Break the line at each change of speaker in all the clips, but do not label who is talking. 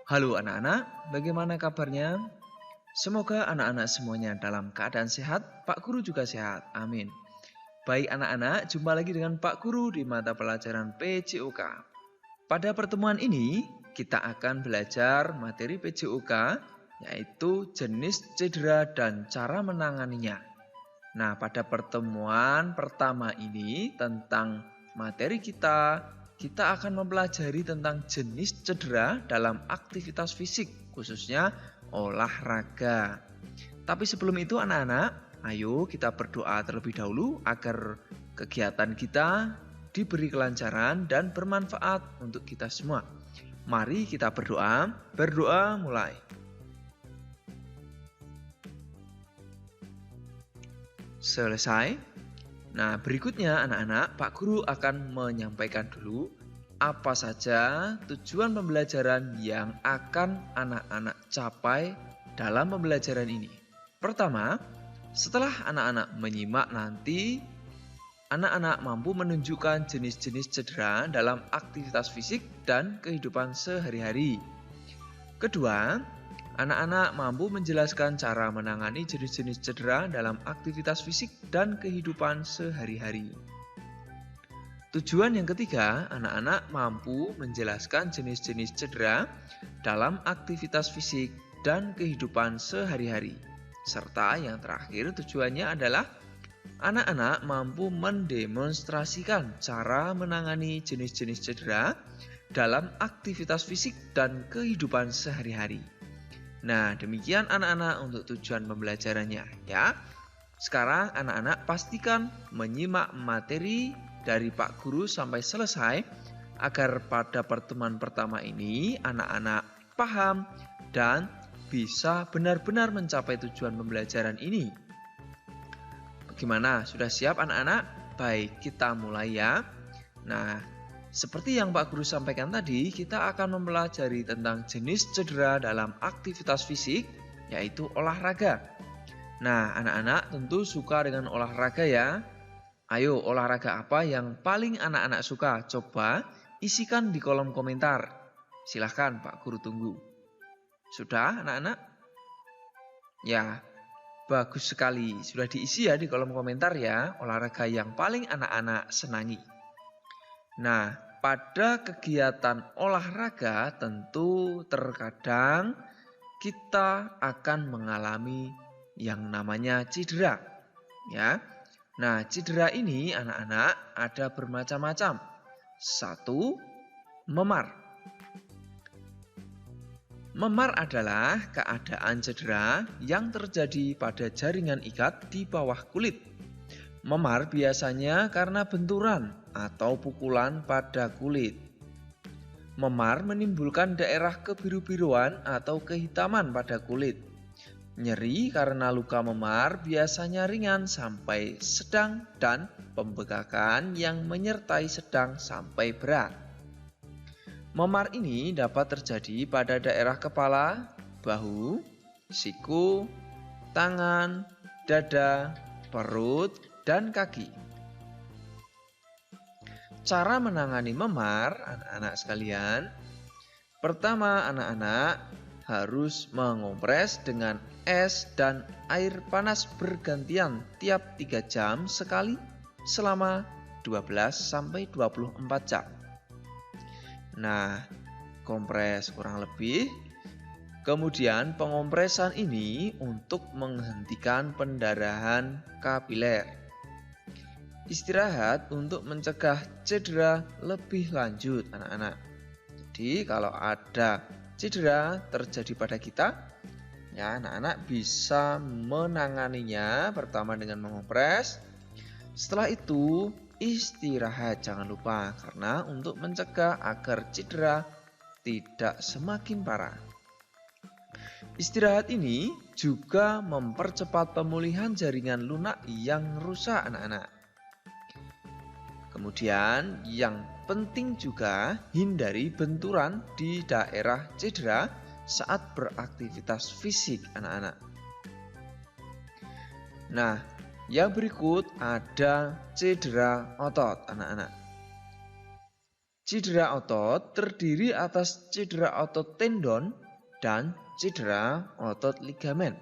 Halo anak-anak, bagaimana kabarnya? Semoga anak-anak semuanya dalam keadaan sehat, Pak Guru juga sehat. Amin. Baik anak-anak, jumpa lagi dengan Pak Guru di mata pelajaran PJOK. Pada pertemuan ini, kita akan belajar materi PJOK, yaitu jenis cedera dan cara menanganinya. Nah, pada pertemuan pertama ini tentang materi kita akan mempelajari tentang jenis cedera dalam aktivitas fisik, khususnya olahraga. Tapi sebelum itu anak-anak, ayo kita berdoa terlebih dahulu agar kegiatan kita diberi kelancaran dan bermanfaat untuk kita semua. Mari kita berdoa. Berdoa mulai. Selesai. Nah, berikutnya anak-anak, Pak Guru akan menyampaikan dulu apa saja tujuan pembelajaran yang akan anak-anak capai dalam pembelajaran ini. Pertama, setelah anak-anak menyimak nanti, anak-anak mampu menunjukkan jenis-jenis cedera dalam aktivitas fisik dan kehidupan sehari-hari. Kedua, anak-anak mampu menjelaskan cara menangani jenis-jenis cedera dalam aktivitas fisik dan kehidupan sehari-hari. Tujuan yang ketiga, anak-anak mampu menjelaskan jenis-jenis cedera dalam aktivitas fisik dan kehidupan sehari-hari. Serta yang terakhir tujuannya adalah anak-anak mampu mendemonstrasikan cara menangani jenis-jenis cedera dalam aktivitas fisik dan kehidupan sehari-hari. Nah, demikian anak-anak untuk tujuan pembelajarannya ya. Sekarang anak-anak pastikan menyimak materi dari Pak Guru sampai selesai agar pada pertemuan pertama ini anak-anak paham dan bisa benar-benar mencapai tujuan pembelajaran ini. Bagaimana? Sudah siap anak-anak? Baik, kita mulai ya. Nah, seperti yang Pak Guru sampaikan tadi, kita akan mempelajari tentang jenis cedera dalam aktivitas fisik, yaitu olahraga. Nah, anak-anak tentu suka dengan olahraga ya. Ayo, olahraga apa yang paling anak-anak suka? Coba isikan di kolom komentar. Silahkan Pak Guru tunggu. Sudah anak-anak? Ya, bagus sekali. Sudah diisi ya di kolom komentar ya, olahraga yang paling anak-anak senangi. Nah, pada kegiatan olahraga tentu terkadang kita akan mengalami yang namanya cedera. Ya. Nah, cedera ini anak-anak ada bermacam-macam. 1. Memar. Memar adalah keadaan cedera yang terjadi pada jaringan ikat di bawah kulit. Memar biasanya karena benturan atau pukulan pada kulit. Memar menimbulkan daerah kebiru-biruan atau kehitaman pada kulit. Nyeri karena luka memar biasanya ringan sampai sedang dan pembekakan yang menyertai sedang sampai berat. Memar ini dapat terjadi pada daerah kepala, bahu, siku, tangan, dada, perut, dan kaki. Cara menangani memar, anak-anak sekalian. Pertama, anak-anak harus mengompres dengan es dan air panas bergantian tiap 3 jam sekali selama 12-24 jam. Nah, kompres kurang lebih. Kemudian pengompresan ini untuk menghentikan pendarahan kapiler. Istirahat untuk mencegah cedera lebih lanjut anak-anak. Jadi kalau ada cedera terjadi pada kita, ya anak-anak bisa menanganinya pertama dengan mengompres. Setelah itu istirahat jangan lupa karena untuk mencegah agar cedera tidak semakin parah. Istirahat ini juga mempercepat pemulihan jaringan lunak yang rusak anak-anak. Kemudian yang penting juga hindari benturan di daerah cedera saat beraktivitas fisik anak-anak. Nah, yang berikut ada cedera otot anak-anak. Cedera otot terdiri atas cedera otot tendon dan cedera otot ligamen.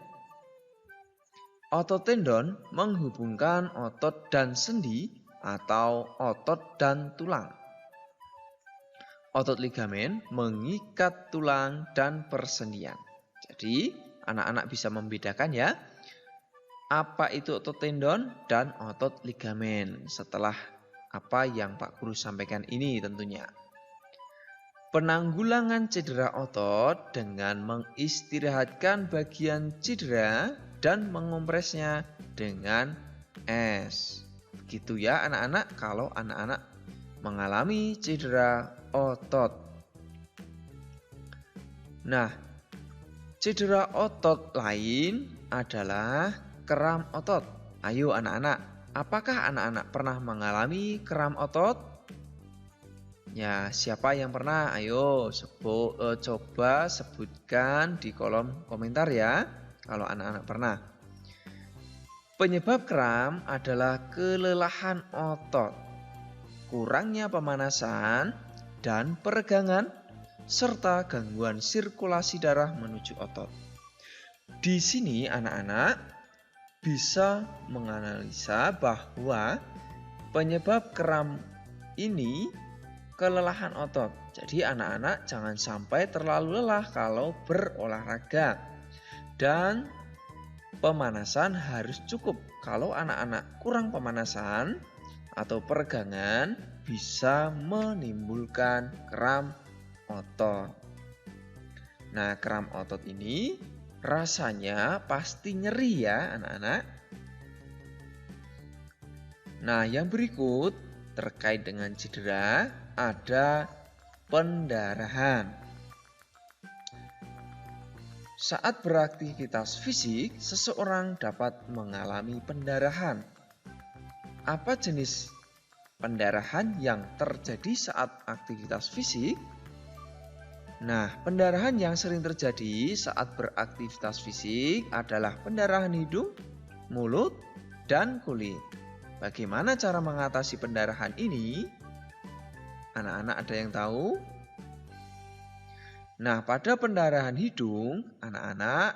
Otot tendon menghubungkan otot dan sendi atau otot dan tulang. Otot ligamen mengikat tulang dan persendian. Jadi, anak-anak bisa membedakan ya, apa itu otot tendon dan otot ligamen setelah apa yang Pak Guru sampaikan ini tentunya. Penanggulangan cedera otot dengan mengistirahatkan bagian cedera dan mengompresnya dengan es. Begitu ya anak-anak kalau anak-anak mengalami cedera otot. Nah, cedera otot lain adalah kram otot. Ayo anak-anak, apakah anak-anak pernah mengalami kram otot? Ya, siapa yang pernah? Ayo coba sebutkan di kolom komentar ya, kalau anak-anak pernah. Penyebab kram adalah kelelahan otot, kurangnya pemanasan dan peregangan, serta gangguan sirkulasi darah menuju otot. Di sini anak-anak bisa menganalisa bahwa penyebab kram ini kelelahan otot. Jadi anak-anak jangan sampai terlalu lelah kalau berolahraga. Dan pemanasan harus cukup. Kalau anak-anak kurang pemanasan atau peregangan bisa menimbulkan kram otot. Nah, kram otot ini rasanya pasti nyeri ya anak-anak. Nah, yang berikut terkait dengan cedera ada pendarahan. Saat beraktivitas fisik, seseorang dapat mengalami pendarahan. Apa jenis pendarahan yang terjadi saat aktivitas fisik? Nah, pendarahan yang sering terjadi saat beraktivitas fisik adalah pendarahan hidung, mulut, dan kulit. Bagaimana cara mengatasi pendarahan ini? Anak-anak ada yang tahu? Nah, pada pendarahan hidung, anak-anak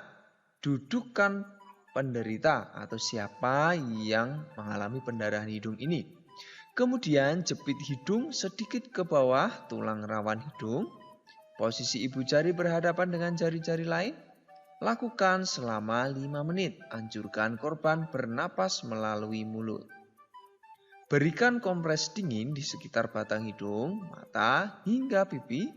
dudukkan penderita atau siapa yang mengalami pendarahan hidung ini. Kemudian jepit hidung sedikit ke bawah tulang rawan hidung. Posisi ibu jari berhadapan dengan jari-jari lain. Lakukan selama 5 menit. Anjurkan korban bernapas melalui mulut. Berikan kompres dingin di sekitar batang hidung, mata, hingga pipi.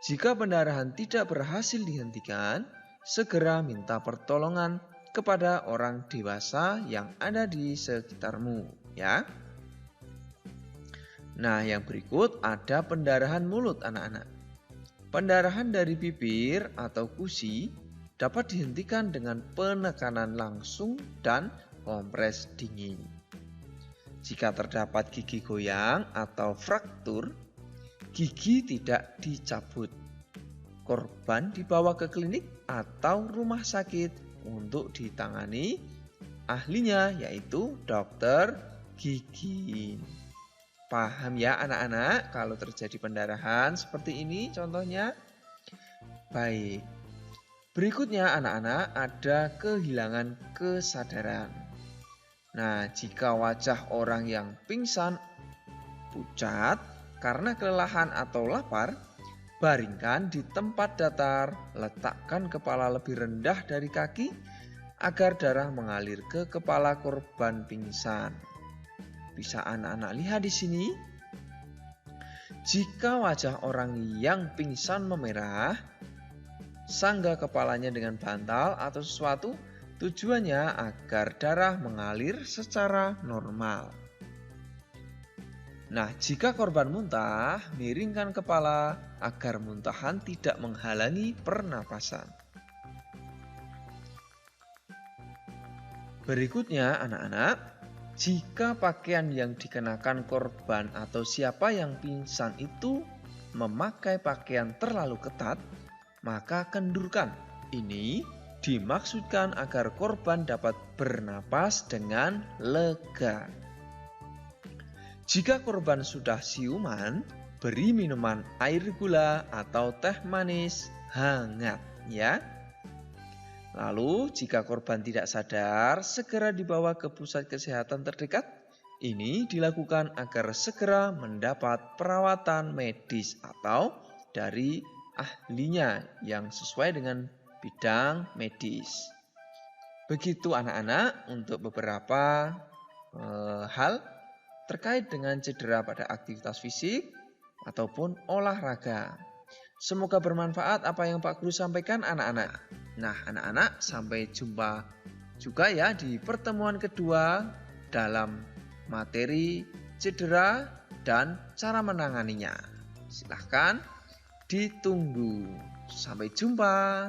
Jika pendarahan tidak berhasil dihentikan, segera minta pertolongan kepada orang dewasa yang ada di sekitarmu, ya. Nah, yang berikut ada pendarahan mulut anak-anak. Pendarahan dari bibir atau gusi dapat dihentikan dengan penekanan langsung dan kompres dingin. Jika terdapat gigi goyang atau fraktur, gigi tidak dicabut. Korban dibawa ke klinik atau rumah sakit untuk ditangani ahlinya, yaitu dokter gigi. Paham ya anak-anak kalau terjadi pendarahan seperti ini contohnya? Baik. Berikutnya anak-anak ada kehilangan kesadaran. Nah, jika wajah orang yang pingsan pucat karena kelelahan atau lapar, baringkan di tempat datar, letakkan kepala lebih rendah dari kaki agar darah mengalir ke kepala korban pingsan. Bisa anak-anak lihat di sini. Jika wajah orang yang pingsan memerah, sanggah kepalanya dengan bantal atau sesuatu, tujuannya agar darah mengalir secara normal. Nah, jika korban muntah, miringkan kepala agar muntahan tidak menghalangi pernapasan. Berikutnya, anak-anak, jika pakaian yang dikenakan korban atau siapa yang pingsan itu memakai pakaian terlalu ketat, maka kendurkan. Ini dimaksudkan agar korban dapat bernapas dengan lega. Jika korban sudah siuman, beri minuman air gula atau teh manis hangat ya. Lalu jika korban tidak sadar, segera dibawa ke pusat kesehatan terdekat. Ini dilakukan agar segera mendapat perawatan medis atau dari ahlinya yang sesuai dengan bidang medis. Begitu anak-anak untuk beberapa hal terkait dengan cedera pada aktivitas fisik ataupun olahraga. Semoga bermanfaat apa yang Pak Guru sampaikan anak-anak. Nah anak-anak, sampai jumpa juga ya di pertemuan kedua dalam materi cedera dan cara menanganinya. Silahkan ditunggu. Sampai jumpa.